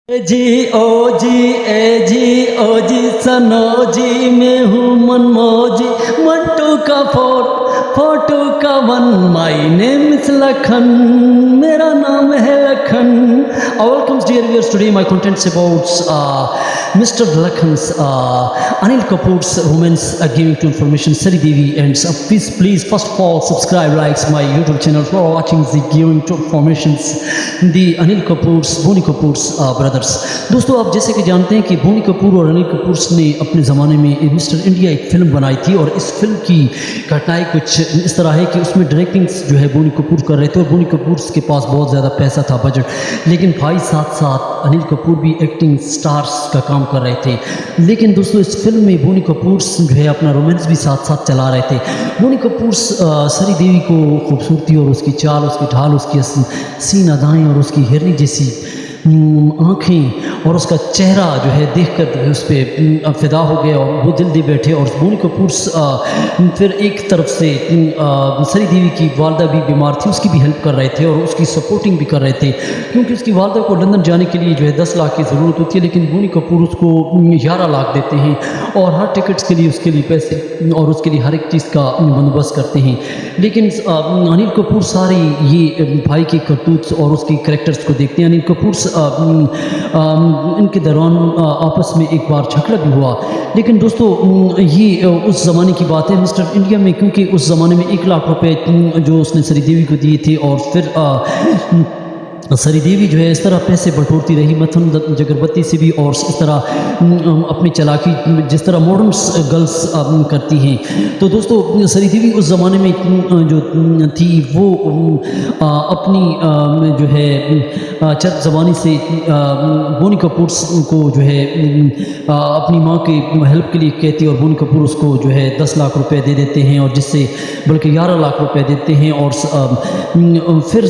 ओ जी सनो जी मैं हूँ मनमोजी मंटू का फोटो का one my name is Lakhan मेरा नाम है Lakhan welcome dear viewers today my contents about mister Lakhan's Anil Kapoor's romance giving to information Sari Devi and please first of all subscribe likes my YouTube channel for watching the giving to informations the Anil Kapoor's Boney Kapoor's brothers। दोस्तों आप जैसे कि जानते हैं कि बोनी कपूर और अनिल कपूर ने अपने ज़माने में मिस्टर इंडिया एक फ़िल्म बनाई थी और इस फिल्म की घटनाएं कुछ इस तरह है कि उसमें डायरेक्टिंग जो है बोनी कपूर कर रहे थे और बोनी कपूर के पास बहुत ज़्यादा पैसा था बजट, लेकिन भाई साथ साथ अनिल कपूर भी एक्टिंग स्टार्स का काम कर रहे थे। लेकिन दोस्तों इस फिल्म में बोनी कपूर जो है अपना रोमांस भी साथ साथ चला रहे थे। बोनी कपूर सरी देवी को खूबसूरती और उसकी चाल, उसकी ढाल, उसकी सीन अदाएँ और उसकी हिरनी जैसी आँखें और उसका चेहरा जो है देखकर जो है उस पर फिदा हो गए और वो दिल दे बैठे। और बोनी कपूर फिर एक तरफ से सरी देवी की वालदा भी बीमार थी, उसकी भी हेल्प कर रहे थे और उसकी सपोर्टिंग भी कर रहे थे, क्योंकि उसकी वालदा को लंदन जाने के लिए जो है 10 लाख की ज़रूरत होती है, लेकिन बोनी कपूर उसको 11 लाख देते हैं और हर टिकट्स के लिए उसके लिए पैसे और उसके लिए हर एक चीज़ का बंदोबस्त करते हैं। लेकिन अनिल कपूर सारे ये भाई की करतूत और उसकी करैक्टर्स को देखते हैं। अनिल कपूर इनके दौरान आपस में एक बार झगड़ा भी हुआ, लेकिन दोस्तों ये उस ज़माने की बात है मिस्टर इंडिया में, क्योंकि उस ज़माने में 1 लाख रुपए जो उसने सरी देवी को दिए थे और फिर सरी देवी जो है इस तरह पैसे बटोरती रही मथुन जगरबत्ती से भी और इस तरह अपनी चालाकी जिस तरह मॉडर्न गर्ल्स करती हैं। तो दोस्तों सरी देवी उस ज़माने में जो थी वो अपनी जो है चर्ब ज़बानी से बोनी कपूर को जो है अपनी माँ के हेल्प के लिए कहती है और बोनी कपूर उसको जो है 10 लाख रुपए दे देते हैं और जिससे बल्कि 11 लाख रुपए देते हैं। और फिर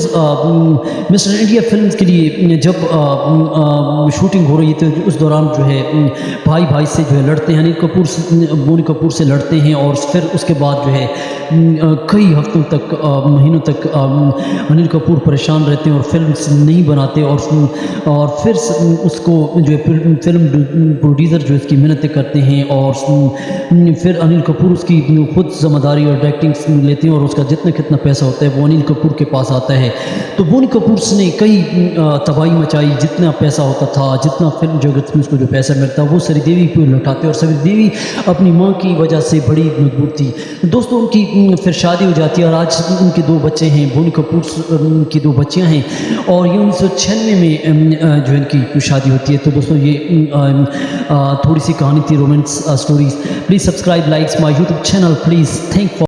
मिस्टर इंडिया फिल्म के लिए जब शूटिंग हो रही थी उस दौरान जो है भाई भाई से जो है लड़ते हैं, अनिल कपूर बोनी कपूर से लड़ते हैं और फिर उसके बाद जो है कई हफ्तों तक महीनों तक अनिल कपूर परेशान रहते हैं और फिल्म नहीं बनाते और फिर उसको जो है फिल्म प्रोड्यूसर जो इसकी मेहनतें करते हैं और फिर अनिल कपूर उसकी खुद जिम्मेदारी और डायरेक्टिंग लेते हैं और उसका जितना कितना पैसा होता है वो अनिल कपूर के पास आता है। तो बोनी कपूर ने कई तबाही मचाई, जितना पैसा होता था, जितना फिल्म जगत में उसको जो पैसा मिलता वो सरी देवी को लौटाते और सरी देवी अपनी माँ की वजह से बड़ी मजबूत थी। दोस्तों उनकी फिर शादी हो जाती है और आज उनके 2 बच्चे हैं, बोनी कपूर की 2 बच्चियाँ हैं और ये 1996 में जो इनकी शादी होती है। तो दोस्तों ये थोड़ी सी कहानी थी romance stories. Please subscribe likes my YouTube channel please. Thank